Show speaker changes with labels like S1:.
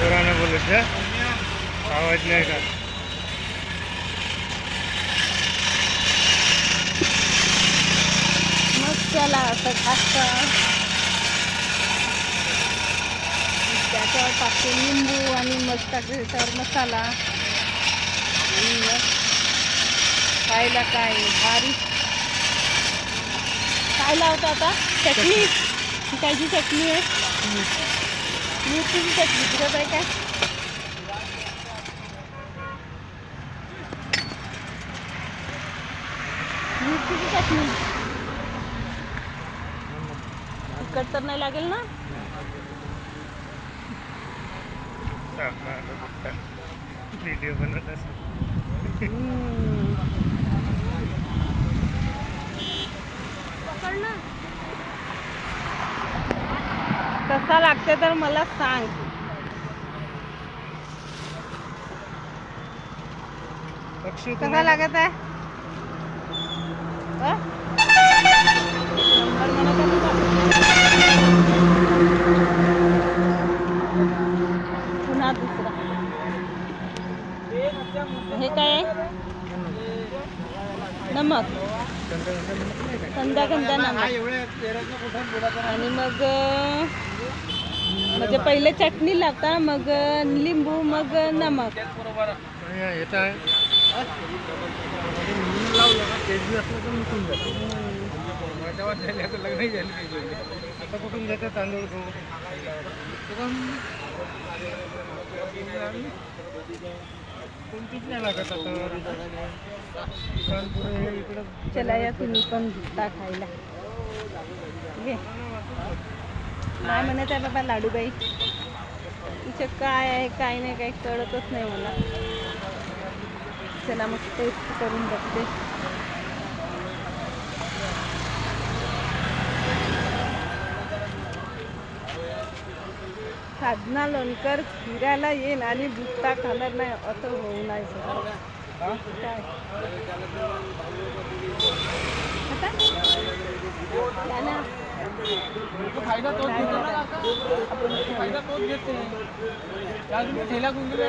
S1: जोरानं बोलत जा, आवाज नाही का.
S2: मग त्याला असं खासं त्याच्यावर टाकते लिंबू आणि मग टाकते त्याच्यावर मसाला आणि मग खायला काय भारी. काय लावतो आता चटणी, कायची चटणी आहे? मिरचीची चटणी. तुझं काय काय मिरचीची चटणी तिखट तर नाही लागेल ना?
S1: व्हिडिओ बनवत असं
S2: कसा लागते तर मला सांग.
S1: पक्षी
S2: कसा लागत आहे? नंबर म्हणत आहे पुन्हा दुसरा. हे काय आहे? नमक, कंदा नमक. आणि मग म्हणजे पहिले चटणी लागता, मग लिंबू, मग नमक.
S1: येत आहे आता कुठून घेतात तांदूळ गहू कोणतीच नाही लागत आता.
S2: चला या तुम्ही पण भुट्टा खायला. घे. काय म्हणत आहे बाबा लाडूबाई? तिचं काय आहे काय नाही काही कळतच नाही मला. चला मग टेस्ट करून बघते. साधना लोणकर फिरायला येईल आणि भुट्टा खाणार नाही असं होऊ नाही शकत. काय
S3: फायदा तोच घेतो ना काका, फायदा तोच घेते. ठेला गुंडीला